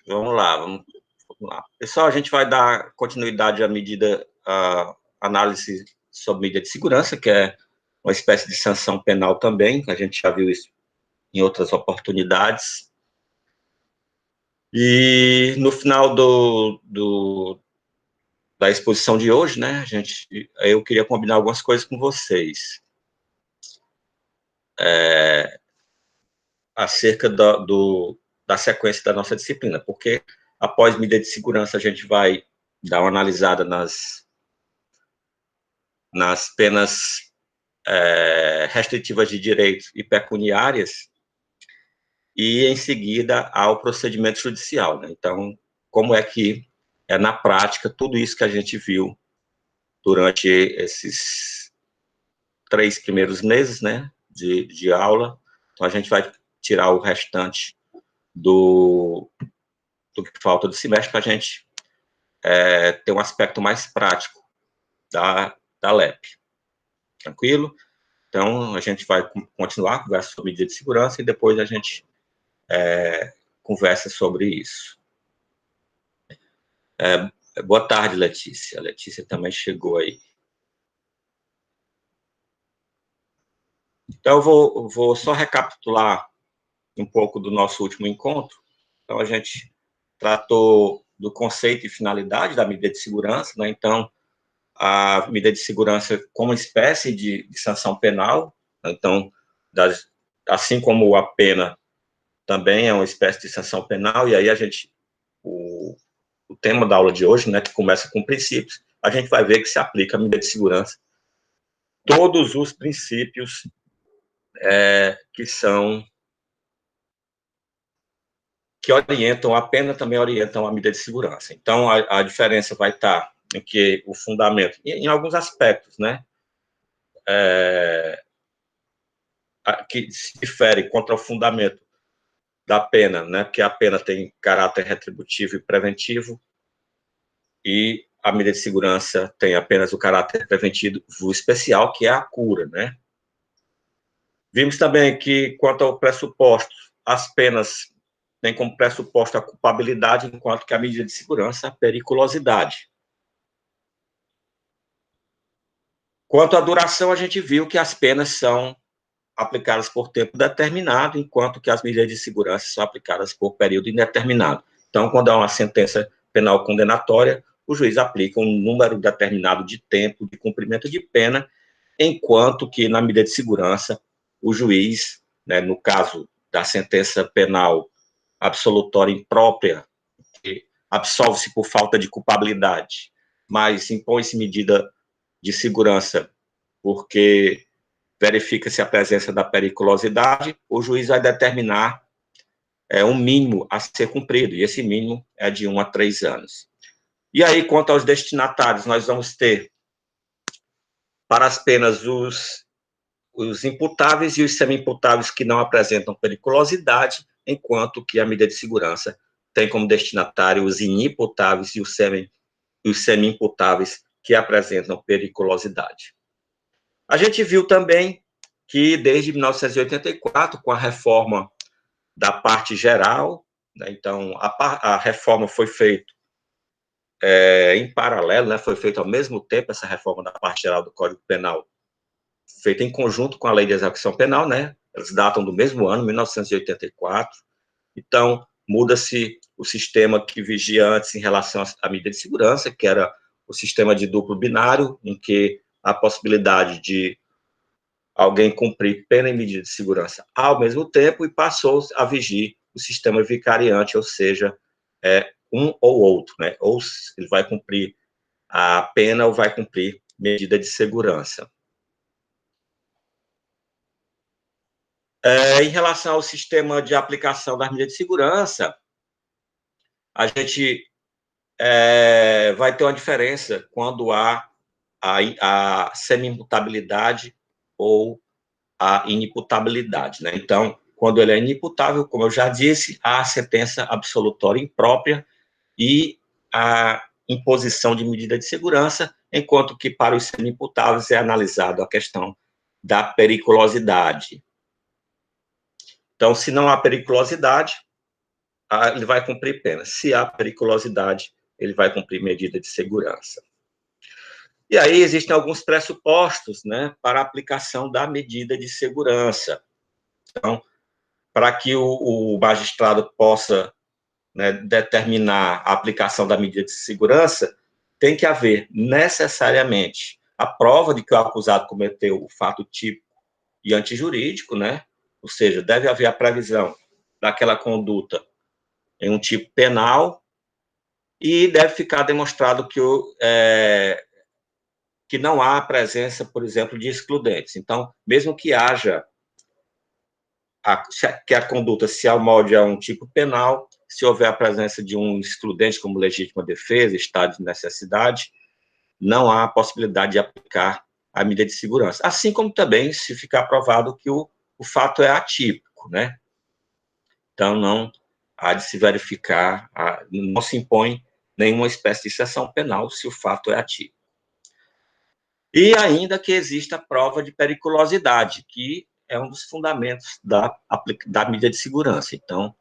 Vamos lá, vamos lá. Pessoal, a gente vai dar continuidade à medida, à análise sobre medida de segurança, que é uma espécie de sanção penal também, a gente já viu isso em outras oportunidades. E no final da exposição de hoje, né, eu queria combinar algumas coisas com vocês. Acerca da sequência da nossa disciplina, porque após medida de segurança a gente vai dar uma analisada nas penas restritivas de direitos e pecuniárias, e em seguida ao procedimento judicial, né? Então, como é que é na prática tudo isso que a gente viu durante esses 3 primeiros meses, né, de aula. Então, a gente vai tirar o restante do que falta do semestre para a gente ter um aspecto mais prático da LEP. Tranquilo? Então, a gente vai continuar a conversa sobre medida de segurança e depois a gente conversa sobre isso. Boa tarde, Letícia. A Letícia também chegou aí. Então, eu vou só recapitular um pouco do nosso último encontro. Então, a gente tratou do conceito e finalidade da medida de segurança, né? Então, a medida de segurança como espécie de sanção penal, então, assim como a pena também é uma espécie de sanção penal, e aí o tema da aula de hoje, né, que começa com princípios, a gente vai ver que se aplica a medida de segurança todos os princípios que orientam a pena, também orientam a medida de segurança. Então, a diferença vai estar em que o fundamento, em alguns aspectos, né, que se difere contra o fundamento da pena, né, porque a pena tem caráter retributivo e preventivo, e a medida de segurança tem apenas o caráter preventivo especial, que é a cura, né. Vimos também que, quanto ao pressuposto, as penas têm como pressuposto a culpabilidade, enquanto que a medida de segurança, a periculosidade. Quanto à duração, a gente viu que as penas são aplicadas por tempo determinado, enquanto que as medidas de segurança são aplicadas por período indeterminado. Então, quando há uma sentença penal condenatória, o juiz aplica um número determinado de tempo de cumprimento de pena, enquanto que na medida de segurança, o juiz, né, no caso da sentença penal absolutória imprópria, que absolve-se por falta de culpabilidade, mas impõe-se medida de segurança porque verifica-se a presença da periculosidade, o juiz vai determinar um mínimo a ser cumprido, e esse mínimo é de 1 a 3 anos. E aí, quanto aos destinatários, nós vamos ter, para as penas, os imputáveis e os semi-imputáveis que não apresentam periculosidade, enquanto que a medida de segurança tem como destinatário os inimputáveis e os semi-imputáveis que apresentam periculosidade. A gente viu também que, desde 1984, com a reforma da parte geral, né, então, a reforma foi feita em paralelo, né, foi feita ao mesmo tempo, essa reforma da parte geral do Código Penal, feita em conjunto com a Lei de Execução Penal, né, elas datam do mesmo ano, 1984, então, muda-se o sistema que vigia antes em relação à medida de segurança, que era o sistema de duplo binário, em que a possibilidade de alguém cumprir pena e medida de segurança ao mesmo tempo, e passou a vigir o sistema vicariante, ou seja, um ou outro, né? Ou ele vai cumprir a pena ou vai cumprir medida de segurança. Em relação ao sistema de aplicação das medidas de segurança, a gente vai ter uma diferença quando há a semi-imputabilidade ou a inimputabilidade, né? Então, quando ele é inimputável, como eu já disse, há a sentença absolutória imprópria e a imposição de medida de segurança, enquanto que para os semi-imputáveis é analisado a questão da periculosidade. Então, se não há periculosidade, ele vai cumprir pena. Se há periculosidade, ele vai cumprir medida de segurança. E aí existem alguns pressupostos, né, para a aplicação da medida de segurança. Então, para que o magistrado possa, né, determinar a aplicação da medida de segurança, tem que haver necessariamente a prova de que o acusado cometeu o fato típico e antijurídico, né? Ou seja, deve haver a previsão daquela conduta em um tipo penal e deve ficar demonstrado que não há presença, por exemplo, de excludentes. Então, mesmo que haja que a conduta se amolde a um tipo penal, se houver a presença de um excludente como legítima defesa, estado de necessidade, não há possibilidade de aplicar a medida de segurança. Assim como também se ficar provado que o fato é atípico, né? Então, não há de se verificar, não se impõe nenhuma espécie de exceção penal se o fato é atípico. E ainda que exista a prova de periculosidade, que é um dos fundamentos da medida de segurança. Então,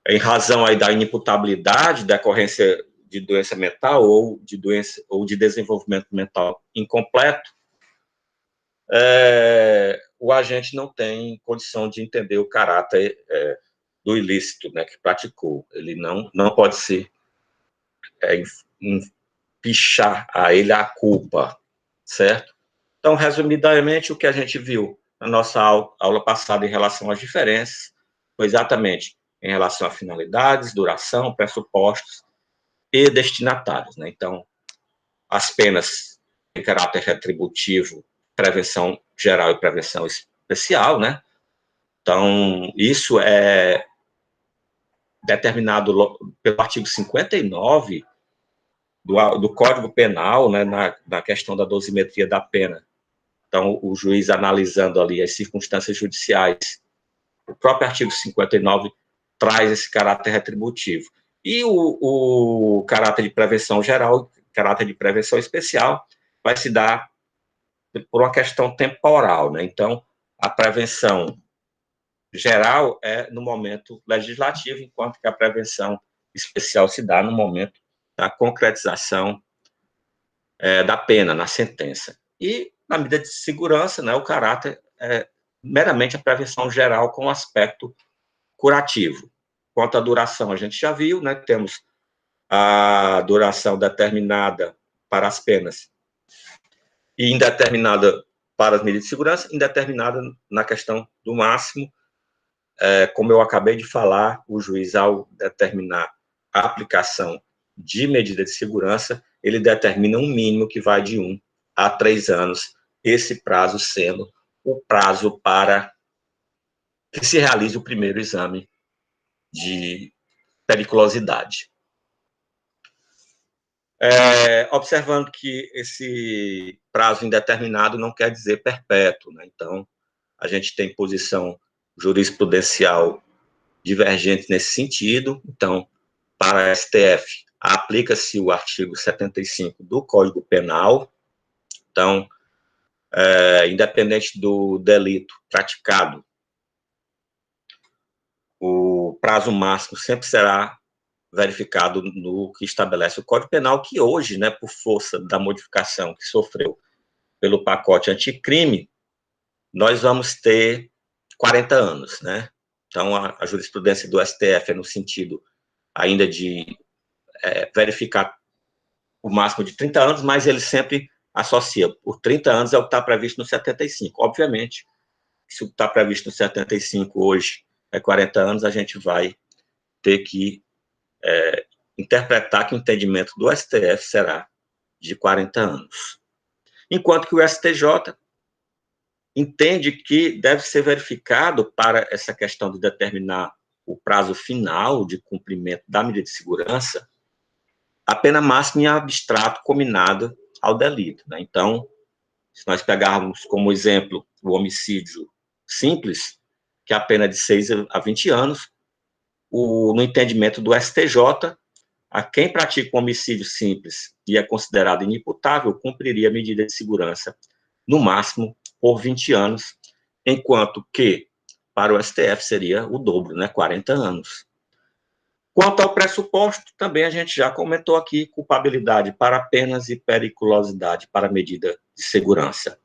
em razão aí da inimputabilidade, da ocorrência de doença mental ou de desenvolvimento mental incompleto, o agente não tem condição de entender o caráter do ilícito, né, que praticou. Ele não pode ser empichar a ele a culpa, certo? Então, resumidamente, o que a gente viu na nossa aula passada em relação às diferenças foi exatamente em relação a finalidades, duração, pressupostos e destinatários, né? Então, as penas de caráter retributivo, prevenção geral e prevenção especial, né? Então, isso é determinado pelo artigo 59 do Código Penal, né, na questão da dosimetria da pena. Então, o juiz analisando ali as circunstâncias judiciais, o próprio artigo 59 traz esse caráter retributivo. E o caráter de prevenção geral, caráter de prevenção especial, vai se dar por uma questão temporal, né? Então, a prevenção geral é no momento legislativo, enquanto que a prevenção especial se dá no momento da concretização da pena, na sentença. E, na medida de segurança, né, o caráter é meramente a prevenção geral com aspecto curativo. Quanto à duração, a gente já viu, né, temos a duração determinada para as penas e indeterminada para as medidas de segurança, indeterminada na questão do máximo. Como eu acabei de falar, o juiz, ao determinar a aplicação de medida de segurança, ele determina um mínimo que vai de 1 a 3 anos, esse prazo sendo o prazo para que se realize o primeiro exame de periculosidade. Observando que esse prazo indeterminado não quer dizer perpétuo, né? Então, a gente tem posição jurisprudencial divergente nesse sentido. Então, para a STF, aplica-se o artigo 75 do Código Penal. Então, independente do delito praticado, o prazo máximo sempre será verificado no que estabelece o Código Penal, que hoje, né, por força da modificação que sofreu pelo pacote anticrime, nós vamos ter 40 anos, né? Então, a jurisprudência do STF é no sentido ainda de verificar o máximo de 30 anos, mas ele sempre associa por 30 anos é o que está previsto no 75. Obviamente, se o que está previsto no 75 hoje é 40 anos, a gente vai ter que interpretar que o entendimento do STF será de 40 anos. Enquanto que o STJ entende que deve ser verificado para essa questão de determinar o prazo final de cumprimento da medida de segurança, a pena máxima em abstrato combinada ao delito, né? Então, se nós pegarmos como exemplo o homicídio simples, que é a pena de 6 a 20 anos, no entendimento do STJ, a quem pratica um homicídio simples e é considerado inimputável, cumpriria a medida de segurança, no máximo, por 20 anos, enquanto que, para o STF, seria o dobro, né, 40 anos. Quanto ao pressuposto, também a gente já comentou aqui, culpabilidade para penas e periculosidade para medida de segurança.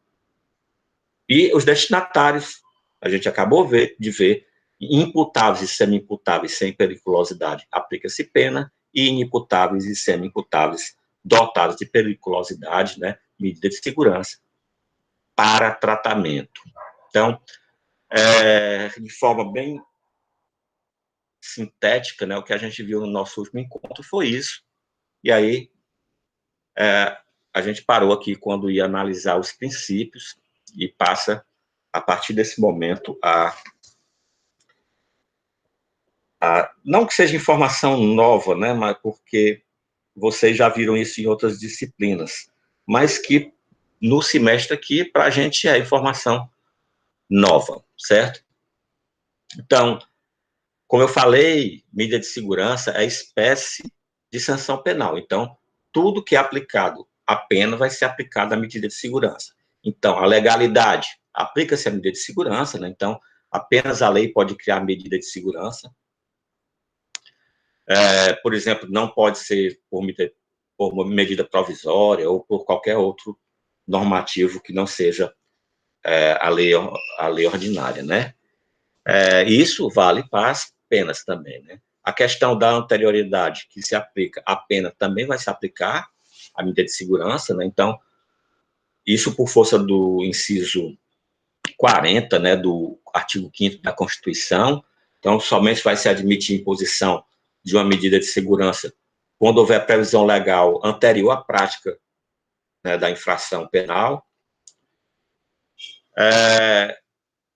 E os destinatários, a gente acabou de ver, imputáveis e semi-imputáveis sem periculosidade, aplica-se pena, e inimputáveis e semi-imputáveis dotados de periculosidade, né, medida de segurança, para tratamento. Então, de forma bem sintética, né, o que a gente viu no nosso último encontro foi isso. E aí, a gente parou aqui quando ia analisar os princípios e passa, a partir desse momento, não que seja informação nova, né, mas porque vocês já viram isso em outras disciplinas, mas que no semestre aqui, para a gente, é informação nova, certo? Então, como eu falei, medida de segurança é espécie de sanção penal. Então, tudo que é aplicado à pena vai ser aplicado à medida de segurança. Então, a legalidade aplica-se à medida de segurança, né? Então, apenas a lei pode criar medida de segurança. Por exemplo, não pode ser por uma medida provisória ou por qualquer outro normativo que não seja a lei ordinária, né? Isso vale para as penas também, né? A questão da anterioridade que se aplica à pena também vai se aplicar à medida de segurança, né? Então, isso por força do inciso 40, né, do artigo 5º da Constituição. Então, somente vai se admitir imposição de uma medida de segurança quando houver previsão legal anterior à prática, né, da infração penal.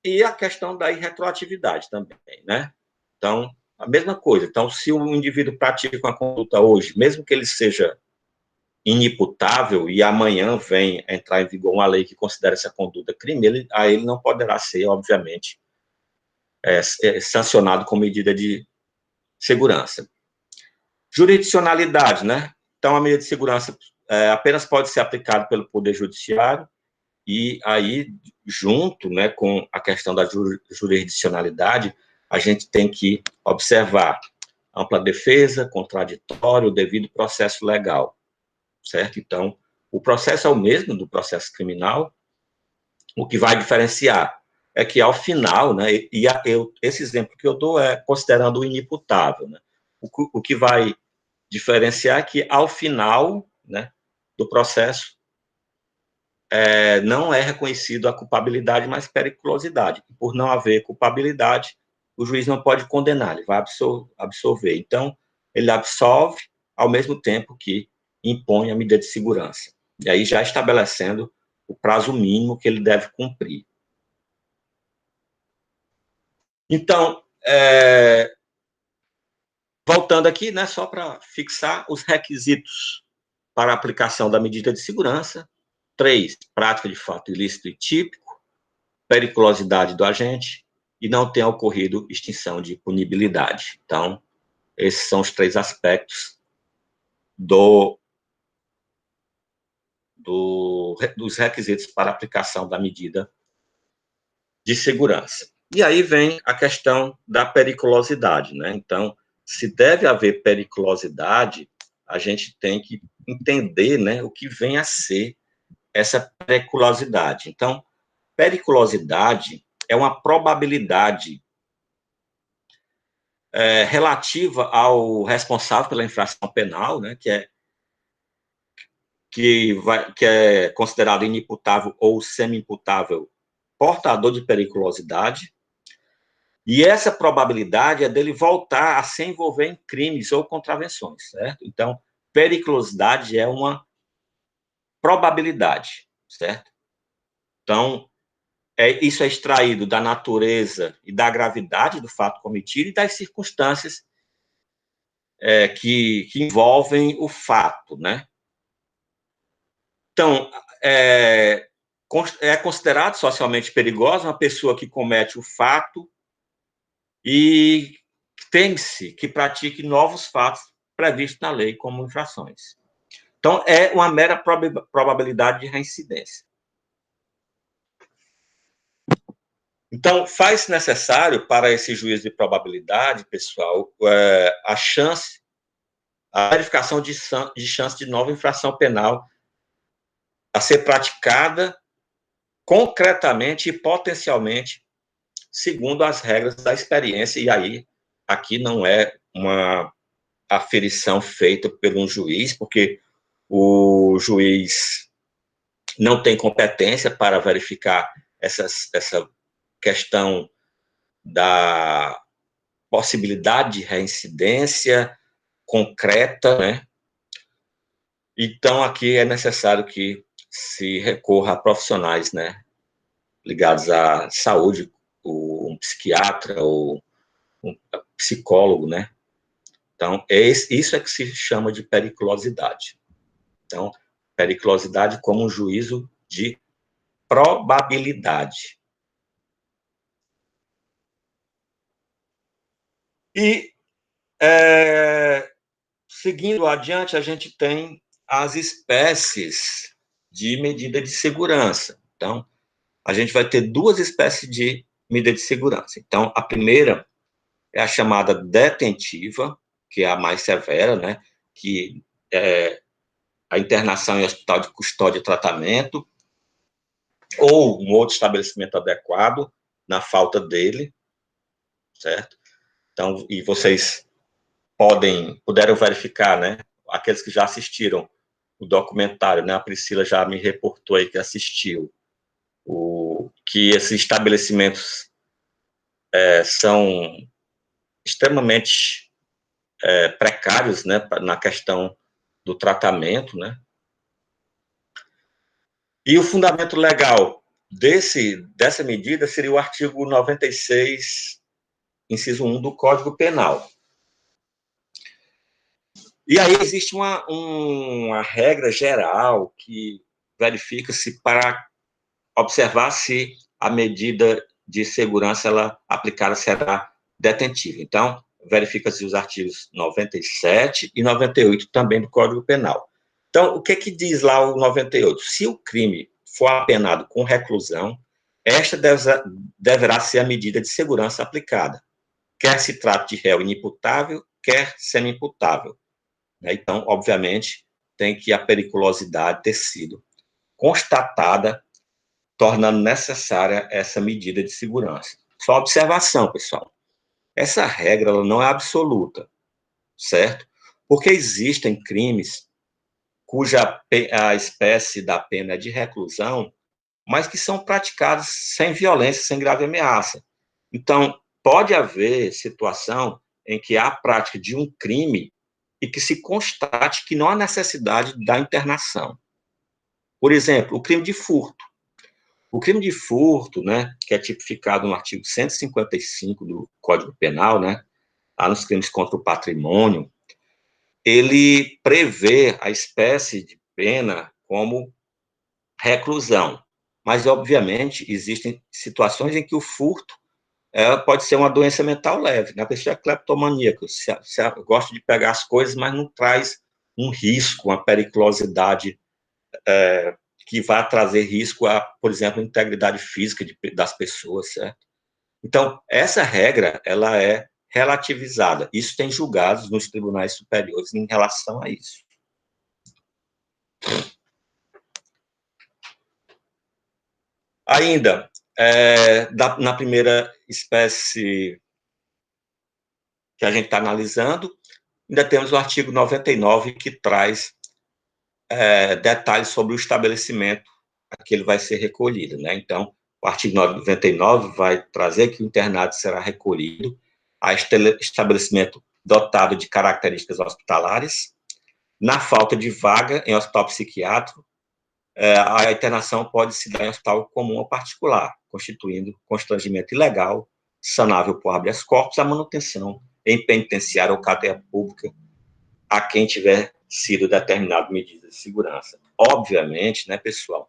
E a questão da irretroatividade também, né? Então, a mesma coisa. Então, se o indivíduo pratica uma conduta hoje, mesmo que ele seja inimputável e amanhã vem entrar em vigor uma lei que considera essa conduta crime, ele não poderá ser, obviamente, sancionado com medida de segurança. Jurisdicionalidade, né? Então, a medida de segurança apenas pode ser aplicada pelo Poder Judiciário e aí, junto, né, com a questão da jurisdicionalidade, a gente tem que observar ampla defesa, contraditório, devido processo legal, certo? Então, o processo é o mesmo do processo criminal, o que vai diferenciar é que, ao final, né, esse exemplo que eu dou é considerando o inimputável, né? O que vai diferenciar é que, ao final, né, do processo, não é reconhecido a culpabilidade, mas periculosidade. Por não haver culpabilidade, o juiz não pode condenar, ele vai absolver. Então, ele absolve ao mesmo tempo que impõe a medida de segurança. E aí já estabelecendo o prazo mínimo que ele deve cumprir. Então, voltando aqui, né, só para fixar os requisitos para a aplicação da medida de segurança. 3, prática de fato ilícito e típico, periculosidade do agente e não tenha ocorrido extinção de punibilidade. Então, esses são os 3 aspectos dos requisitos para aplicação da medida de segurança. E aí vem a questão da periculosidade, né? Então, se deve haver periculosidade, a gente tem que entender, né, o que vem a ser essa periculosidade. Então, periculosidade é uma probabilidade relativa ao responsável pela infração penal, né, que é considerado inimputável ou semi-imputável, portador de periculosidade, e essa probabilidade é dele voltar a se envolver em crimes ou contravenções, certo? Então, periculosidade é uma probabilidade, certo? Então, isso é extraído da natureza e da gravidade do fato cometido e das circunstâncias que envolvem o fato, né? Então, é considerado socialmente perigosa uma pessoa que comete o fato e tem-se que pratique novos fatos previstos na lei como infrações. Então, é uma mera probabilidade de reincidência. Então, faz necessário para esse juízo de probabilidade, pessoal, a verificação de chance de nova infração penal a ser praticada concretamente e potencialmente segundo as regras da experiência, e aí aqui não é uma aferição feita por um juiz, porque o juiz não tem competência para verificar essa questão da possibilidade de reincidência concreta, né? Então, aqui é necessário que se recorra a profissionais, né, ligados à saúde, um psiquiatra ou um psicólogo, né? Então, isso é que se chama de periculosidade. Então, periculosidade como um juízo de probabilidade. E, seguindo adiante, a gente tem as espécies de medida de segurança. Então, a gente vai ter duas espécies de medida de segurança. Então, a primeira é a chamada detentiva, que é a mais severa, né? Que é a internação em hospital de custódia e tratamento, ou um outro estabelecimento adequado, na falta dele, certo? Então, e vocês puderam verificar, né? Aqueles que já assistiram o documentário, né? A Priscila já me reportou aí que assistiu, que esses estabelecimentos são extremamente precários, né? Na questão do tratamento, né? E o fundamento legal dessa medida seria o artigo 96, inciso 1 do Código Penal. E aí existe uma regra geral que verifica-se para observar se a medida de segurança ela aplicada será detentiva. Então, verifica-se os artigos 97 e 98 também do Código Penal. Então, o que diz lá o 98? Se o crime for apenado com reclusão, esta deverá ser a medida de segurança aplicada, quer se trate de réu inimputável, quer semi-imputável. Então, obviamente, tem que a periculosidade ter sido constatada, tornando necessária essa medida de segurança. Só observação, pessoal. Essa regra ela não é absoluta, certo? Porque existem crimes cuja a espécie da pena é de reclusão, mas que são praticados sem violência, sem grave ameaça. Então, pode haver situação em que há a prática de um crime e que se constate que não há necessidade da internação. Por exemplo, o crime de furto. O crime de furto, né, que é tipificado no artigo 155 do Código Penal, né, lá nos crimes contra o patrimônio, ele prevê a espécie de pena como reclusão. Mas, obviamente, existem situações em que o furto pode ser uma doença mental leve, né? A pessoa é cleptomaníaca, gosta de pegar as coisas, mas não traz um risco, uma periculosidade que vai trazer risco a, por exemplo, a integridade física das pessoas, certo? Então, essa regra, ela é relativizada. Isso tem julgados nos tribunais superiores em relação a isso. Ainda, na primeira espécie que a gente está analisando, ainda temos o artigo 99, que traz detalhes sobre o estabelecimento a que ele vai ser recolhido, né? Então, o artigo 99 vai trazer que o internado será recolhido a estabelecimento dotado de características hospitalares. Na falta de vaga em hospital psiquiátrico, a internação pode se dar em hospital comum ou particular, constituindo constrangimento ilegal, sanável por habeas corpus, a manutenção em penitenciária ou cadeia pública a quem tiver sido determinado medida de segurança. Obviamente, né, pessoal,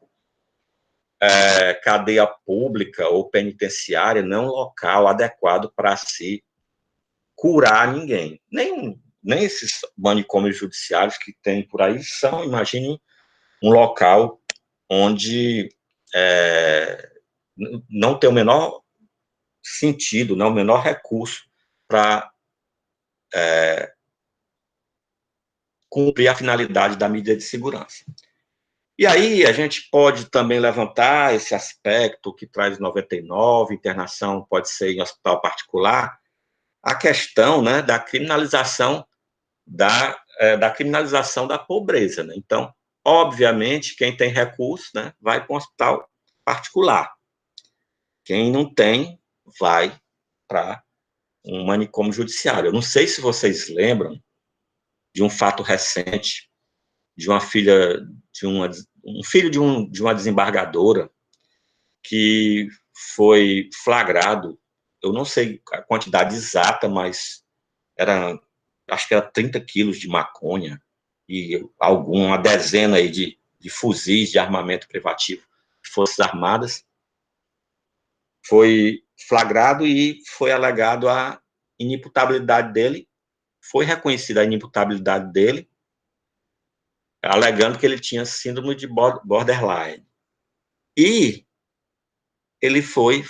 cadeia pública ou penitenciária não é um local adequado para se curar ninguém. Nem esses manicômios judiciários que tem por aí são, imagine, um local onde não tem o menor sentido, né, o menor recurso para cumprir a finalidade da medida de segurança. E aí a gente pode também levantar esse aspecto que traz 99, internação pode ser em hospital particular, a questão, né, da criminalização da criminalização da pobreza, né? Então, obviamente, quem tem recurso, né, vai para um hospital particular. Quem não tem, vai para um manicômio judiciário. Eu não sei se vocês lembram de um fato recente de uma filha, um filho de uma desembargadora que foi flagrado, eu não sei a quantidade exata, mas acho que era 30 quilos de maconha e uma dezena aí de fuzis de armamento privativo de Forças Armadas. Foi flagrado e foi alegado a inimputabilidade dele, foi reconhecida a inimputabilidade dele, alegando que ele tinha síndrome de borderline. E ele foi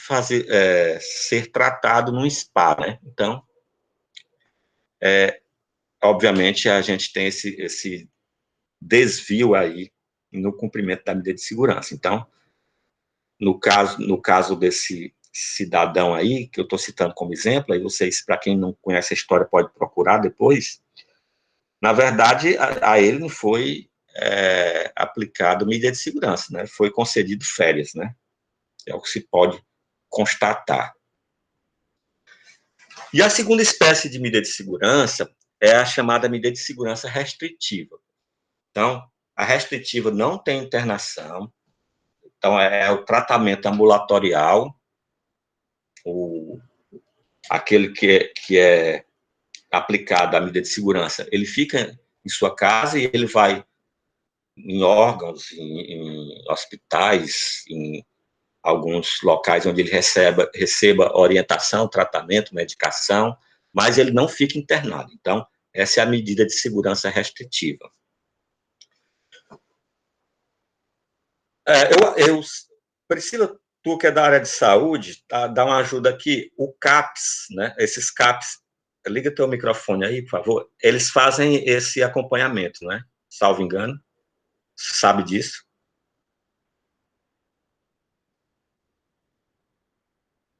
ser tratado num spa, né? Então, obviamente, a gente tem esse desvio aí no cumprimento da medida de segurança. Então, no caso desse cidadão aí, que eu estou citando como exemplo, aí vocês, para quem não conhece a história, pode procurar depois, na verdade, a ele não foi aplicado medida de segurança, né? Foi concedido férias, né? É o que se pode constatar. E a segunda espécie de medida de segurança é a chamada medida de segurança restritiva. Então, a restritiva não tem internação, então é o tratamento ambulatorial, aquele que é aplicado à medida de segurança, ele fica em sua casa e ele vai em órgãos, em hospitais, em alguns locais onde ele receba orientação, tratamento, medicação, mas ele não fica internado. Então, essa é a medida de segurança restritiva. Priscila, tu que é da área de saúde, dá uma ajuda aqui. O CAPS, né? Esses CAPS, liga teu microfone aí, por favor. Eles fazem esse acompanhamento, né? Salvo engano. Sabe disso?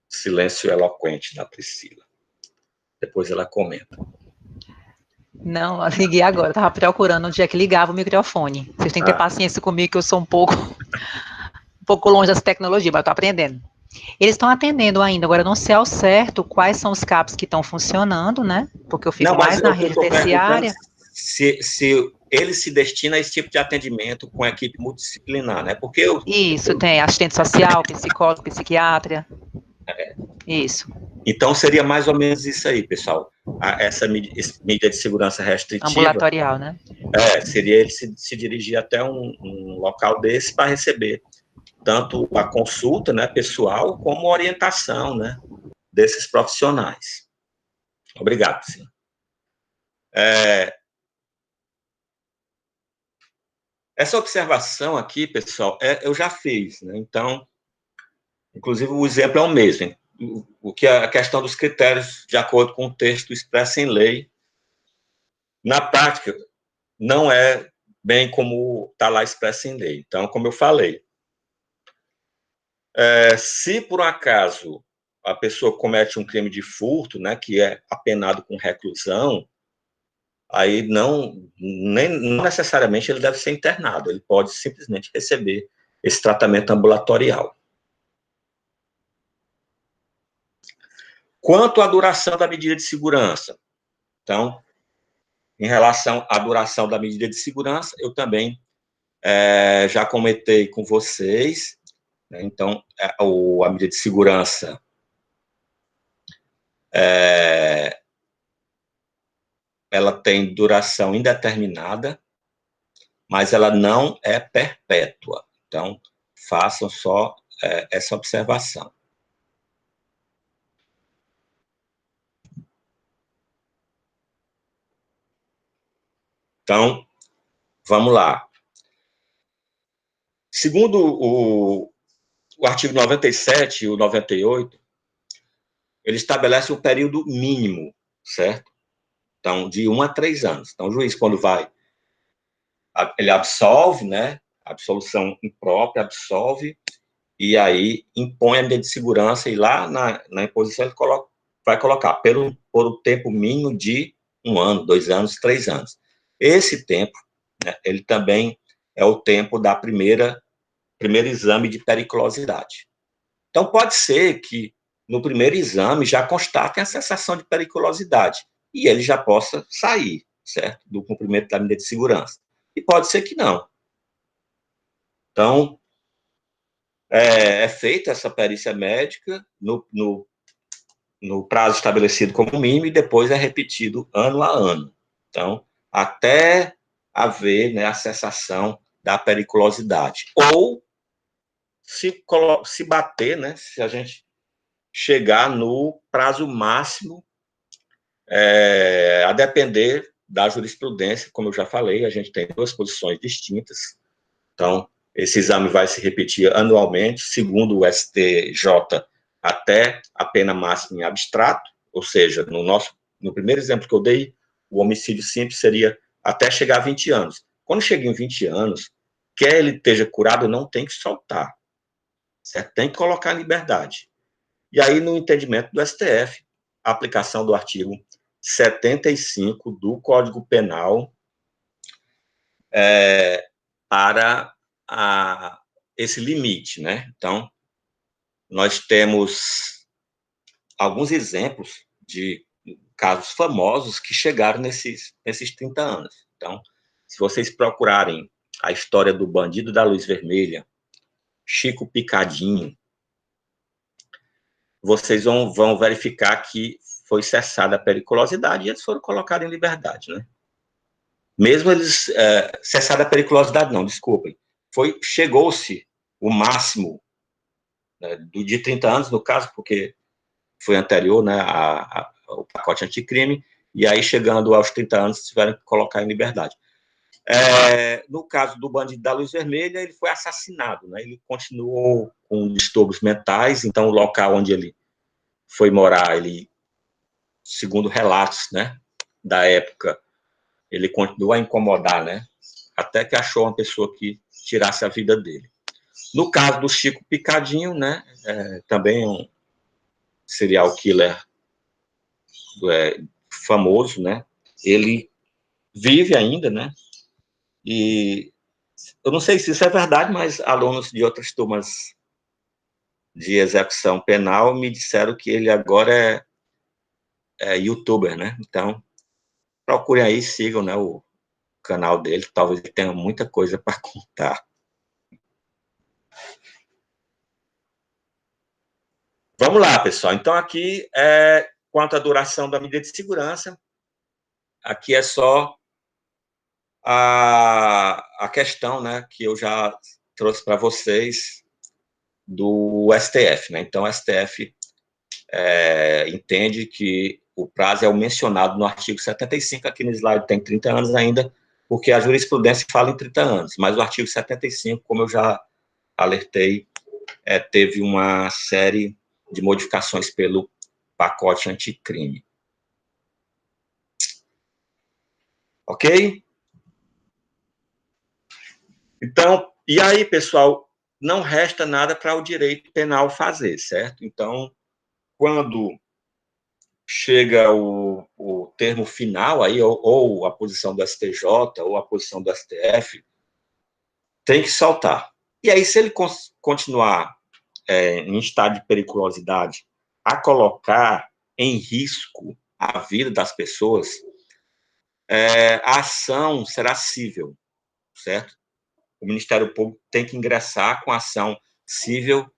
Silêncio eloquente da Priscila. Depois ela comenta. Não, eu liguei agora, eu estava procurando onde é que ligava o microfone. Vocês têm que ter paciência comigo, que eu sou um pouco longe dessa tecnologia, mas eu estou aprendendo. Eles estão atendendo ainda, agora eu não sei ao certo quais são os CAPs que estão funcionando, né? Porque eu fico mais na rede terciária. Se ele se destina a esse tipo de atendimento com a equipe multidisciplinar, né? Porque Isso, tem assistente social, psicólogo, psiquiatra. Isso. Então, seria mais ou menos isso aí, pessoal. Essa medida de segurança restritiva. Ambulatorial, né? Seria ele se dirigir até um local desse para receber tanto a consulta, né, pessoal, como a orientação, né, desses profissionais. Obrigado, sim. Essa observação aqui, pessoal, eu já fiz, né? Então, inclusive o exemplo é o mesmo. O que é a questão dos critérios de acordo com o texto expresso em lei, na prática, não é bem como está lá expresso em lei. Então, como eu falei, se por um acaso a pessoa comete um crime de furto, né, que é apenado com reclusão, aí não necessariamente ele deve ser internado, ele pode simplesmente receber esse tratamento ambulatorial. Quanto à duração da medida de segurança, então, em relação à duração da medida de segurança, eu também já comentei com vocês, né? Então, a medida de segurança ela tem duração indeterminada, mas ela não é perpétua. Então, façam só essa observação. Então, vamos lá. Segundo o artigo 97 e o 98, ele estabelece um período mínimo, certo? Então, de 1 a 3 anos. Então, o juiz, quando vai, ele absolve, né? Absolução imprópria, absolve, e aí impõe a medida de segurança, e lá na imposição ele vai colocar por um tempo mínimo de 1 ano, 2 anos, 3 anos. Esse tempo, né, ele também é o tempo da primeiro exame de periculosidade. Então, pode ser que no primeiro exame já constatem a cessação de periculosidade e ele já possa sair, certo? Do cumprimento da medida de segurança. E pode ser que não. Então, é feita essa perícia médica no prazo estabelecido como mínimo e depois é repetido ano a ano. Então, até haver, né, a cessação da periculosidade. Ou se bater, né, se a gente chegar no prazo máximo, a depender da jurisprudência, como eu já falei, a gente tem 2 posições distintas. Então, esse exame vai se repetir anualmente, segundo o STJ, até a pena máxima em abstrato, ou seja, no primeiro exemplo que eu dei, o homicídio simples seria até chegar a 20 anos. Quando chega em 20 anos, quer ele esteja curado, não tem que soltar, certo? Tem que colocar em liberdade. E aí, no entendimento do STF, a aplicação do artigo 75 do Código Penal para esse limite, né? Então, nós temos alguns exemplos de casos famosos que chegaram nesses 30 anos. Então, se vocês procurarem a história do Bandido da Luz Vermelha, Chico Picadinho, vocês vão verificar que foi cessada a periculosidade e eles foram colocados em liberdade, né? Mesmo eles... cessada a periculosidade, não, desculpem. Chegou-se o máximo, né, de 30 anos, no caso, porque foi anterior, né, ao pacote anticrime, e aí, chegando aos 30 anos, tiveram que colocar em liberdade. No caso do Bandido da Luz Vermelha, ele foi assassinado, né? Ele continuou com distúrbios mentais, então o local onde ele foi morar, ele, segundo relatos, né, da época, ele continuou a incomodar, né, até que achou uma pessoa que tirasse a vida dele. No caso do Chico Picadinho, né, também um serial killer famoso, né, ele vive ainda, né, e eu não sei se isso é verdade, mas alunos de outras turmas de execução penal me disseram que ele agora é youtuber, né, então procurem aí, sigam, né, o canal dele, talvez ele tenha muita coisa para contar. Vamos lá, pessoal. Então, aqui, quanto à duração da medida de segurança, aqui é só a questão, né, que eu já trouxe para vocês do STF, né? Então, o STF entende que o prazo é o mencionado no artigo 75, aqui no slide tem 30 anos ainda, porque a jurisprudência fala em 30 anos, mas o artigo 75, como eu já alertei, teve uma série de modificações pelo pacote anticrime. Ok? Então, e aí, pessoal, não resta nada para o direito penal fazer, certo? Então, quando chega o termo final, aí, ou a posição do STJ, ou a posição do STF, tem que soltar. E aí, se ele continuar em estado de periculosidade, a colocar em risco a vida das pessoas, a ação será cível, certo? O Ministério Público tem que ingressar com ação cível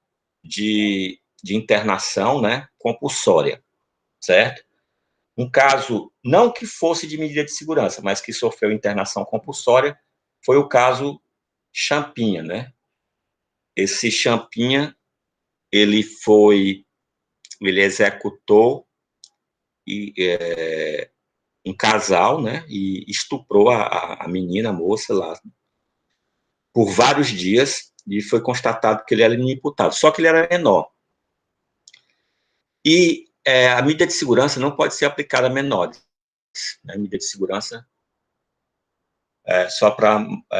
de internação, né, compulsória, certo? Um caso, não que fosse de medida de segurança, mas que sofreu internação compulsória, foi o caso Champinha, né? Esse Champinha, ele executou um casal, né, e estuprou a menina, a moça lá, por vários dias, e foi constatado que ele era inimputável, só que ele era menor. E a medida de segurança não pode ser aplicada a menores. A medida de segurança é só para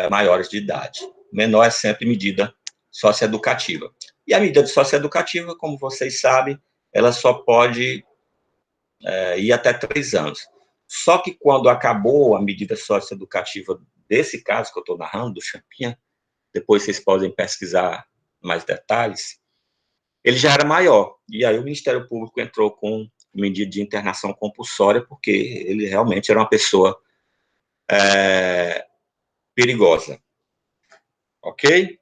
maiores de idade. Menor é sempre medida socioeducativa. E a medida socioeducativa, como vocês sabem, ela só pode ir até 3 anos. Só que quando acabou a medida socioeducativa desse caso que eu estou narrando, do Champinha, depois vocês podem pesquisar mais detalhes, ele já era maior. E aí o Ministério Público entrou com medida de internação compulsória, porque ele realmente era uma pessoa perigosa. Ok?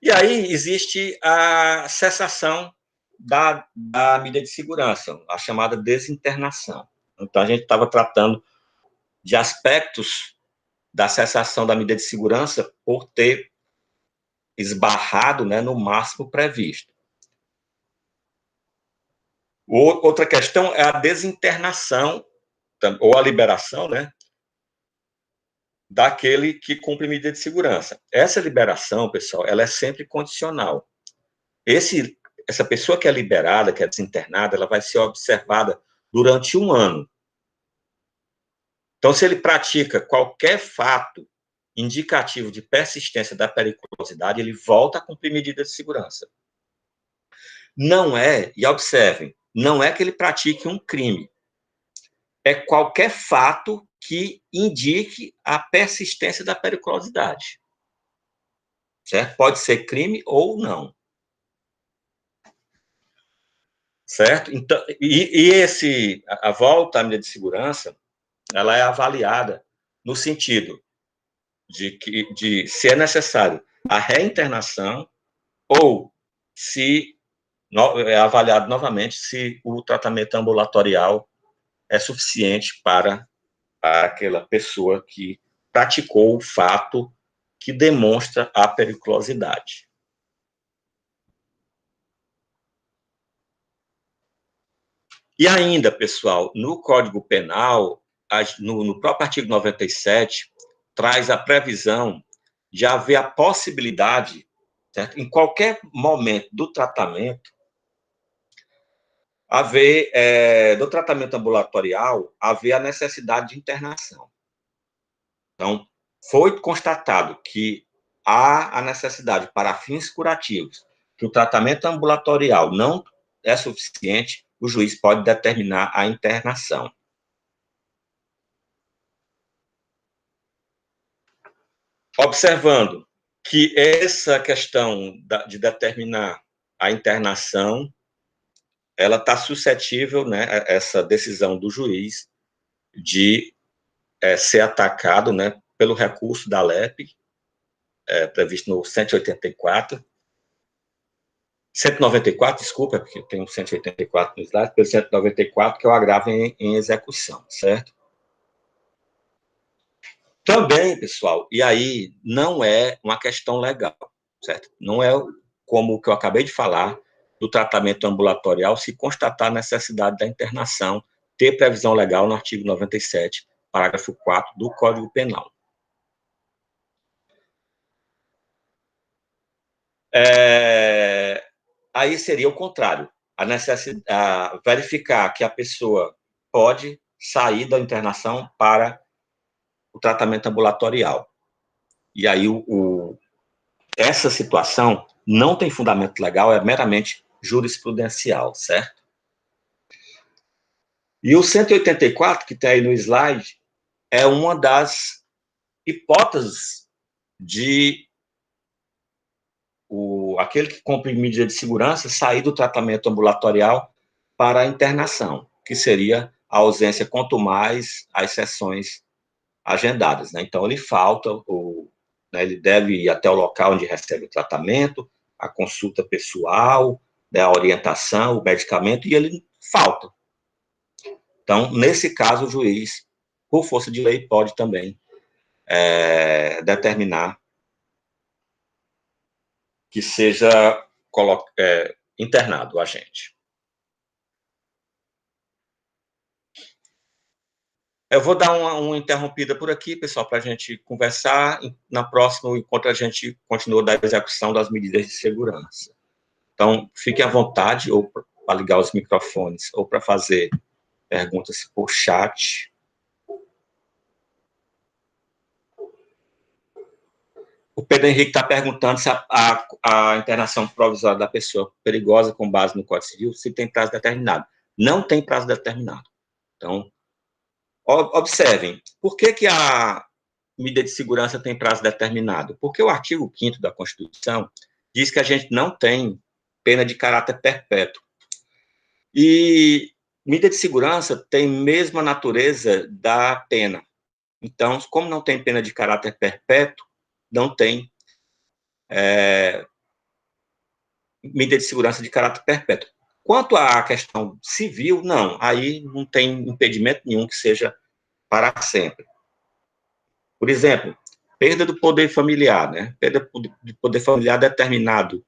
E aí existe a cessação da medida de segurança, a chamada desinternação. Então, a gente estava tratando de aspectos da cessação da medida de segurança por ter esbarrado, né, no máximo previsto. Outra questão é a desinternação, ou a liberação, né, daquele que cumpre medida de segurança. Essa liberação, pessoal, ela é sempre condicional. Essa pessoa que é liberada, que é desinternada, ela vai ser observada durante 1 ano. Então, se ele pratica qualquer fato indicativo de persistência da periculosidade, ele volta a cumprir medida de segurança. Não é, e observem, não é que ele pratique um crime. É qualquer fato que indique a persistência da periculosidade. Certo? Pode ser crime ou não. Certo? Então, a volta à medida de segurança, ela é avaliada no sentido de se é necessário a reinternação ou se é avaliado novamente se o tratamento ambulatorial é suficiente para aquela pessoa que praticou o fato que demonstra a periculosidade. E ainda, pessoal, no Código Penal, no próprio artigo 97, traz a previsão de haver a possibilidade, certo? Em qualquer momento do tratamento, do tratamento ambulatorial, haver a necessidade de internação. Então, foi constatado que há a necessidade para fins curativos, que o tratamento ambulatorial não é suficiente, o juiz pode determinar a internação. Observando que essa questão de determinar a internação, ela está suscetível, né, essa decisão do juiz de ser atacado, né, pelo recurso da LEP, previsto no 194, 194, desculpa, porque tem um 184 no slide, pelo 194, que é o agravo em execução, certo? Também, pessoal, e aí não é uma questão legal, certo? Não é como o que eu acabei de falar, do tratamento ambulatorial, se constatar a necessidade da internação, ter previsão legal no artigo 97, parágrafo 4 do Código Penal. Aí seria o contrário, verificar que a pessoa pode sair da internação para o tratamento ambulatorial. E aí, essa situação não tem fundamento legal, é meramente jurisprudencial, certo? E o 184, que tem aí no slide, é uma das hipóteses de aquele que cumpre medida de segurança sair do tratamento ambulatorial para a internação, que seria a ausência quanto mais as sessões agendadas, né? Então, ele falta, né, ele deve ir até o local onde recebe o tratamento, a consulta pessoal, né, a orientação, o medicamento, e ele falta. Então, nesse caso, o juiz, por força de lei, pode também determinar que seja internado o agente. Eu vou dar uma interrompida por aqui, pessoal, para a gente conversar. Na próxima encontro, a gente continua da execução das medidas de segurança. Então, fiquem à vontade, ou para ligar os microfones, ou para fazer perguntas por chat. O Pedro Henrique está perguntando se a internação provisória da pessoa perigosa com base no Código Civil, se tem prazo determinado. Não tem prazo determinado. Então, observem, por que a medida de segurança tem prazo determinado? Porque o artigo 5º da Constituição diz que a gente não tem pena de caráter perpétuo. E medida de segurança tem mesma natureza da pena. Então, como não tem pena de caráter perpétuo, não tem medida de segurança de caráter perpétuo. Quanto à questão civil, não. Aí não tem impedimento nenhum que seja para sempre. Por exemplo, perda do poder familiar, né? Perda do poder familiar determinado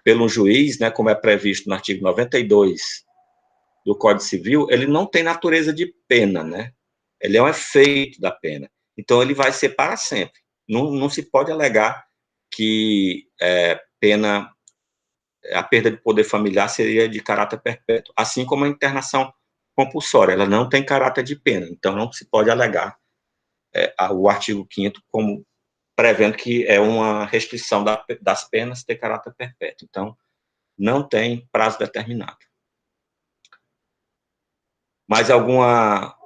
pelo juiz, né, como é previsto no artigo 92 do Código Civil, ele não tem natureza de pena, né? Ele é um efeito da pena. Então, ele vai ser para sempre. Não se pode alegar que a perda de poder familiar seria de caráter perpétuo, assim como a internação compulsória, ela não tem caráter de pena, então não se pode alegar o artigo 5º como prevendo que é uma restrição das penas ter caráter perpétuo. Então, não tem prazo determinado. Mais alguma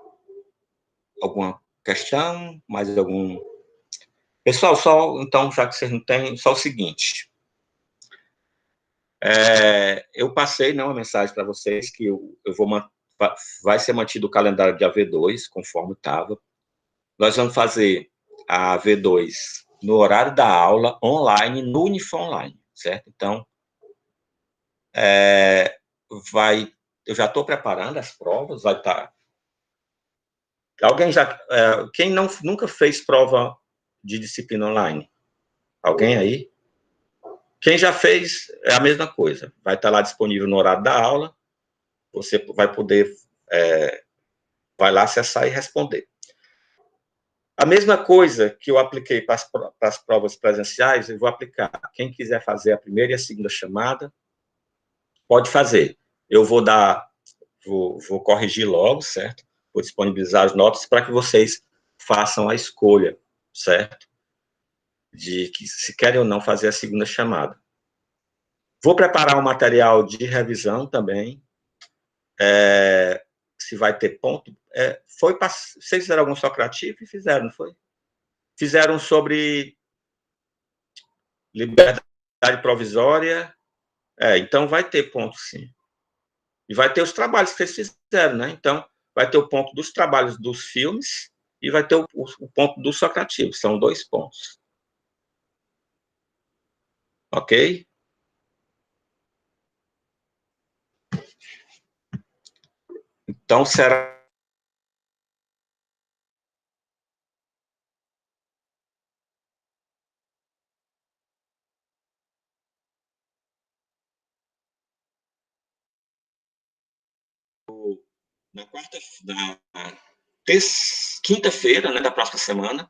questão? Mais algum... Pessoal, então, já que vocês não têm, só o seguinte. Eu passei, né, uma mensagem para vocês que vai ser mantido o calendário de AV2, conforme estava. Nós vamos fazer a AV2 no horário da aula, online, no Unifor Online, certo? Então, eu já estou preparando as provas, vai estar... Quem nunca fez prova de disciplina online? Alguém aí? Quem já fez, é a mesma coisa. Vai estar lá disponível no horário da aula, você vai poder, vai lá acessar e responder. A mesma coisa que eu apliquei para as provas presenciais, eu vou aplicar. Quem quiser fazer a primeira e a segunda chamada, pode fazer. Eu vou corrigir logo, certo? Vou disponibilizar as notas para que vocês façam a escolha, certo? De que se querem ou não fazer a segunda chamada. Vou preparar um material de revisão também. Se vai ter ponto. Vocês fizeram algum socrativo e fizeram, não foi? Fizeram sobre liberdade provisória. Então vai ter ponto, sim. E vai ter os trabalhos que vocês fizeram, né? Então, vai ter o ponto dos trabalhos dos filmes e vai ter o ponto do socrativo. São 2 pontos. Ok? Então, será... na quinta-feira, né, da próxima semana,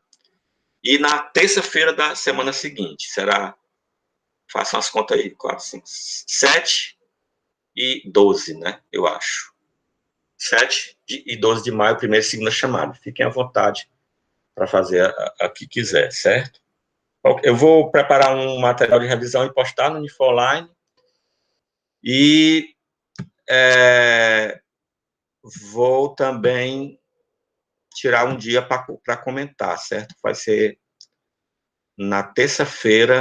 e na terça-feira da semana seguinte. Será, façam as contas aí, 4, 5, 7 e 12, né, eu acho. 7 e 12 de maio, primeira e segunda chamada. Fiquem à vontade para fazer a que quiser, certo? Eu vou preparar um material de revisão e postar no Unifor Online. E vou também tirar um dia para comentar, certo? Vai ser na terça-feira,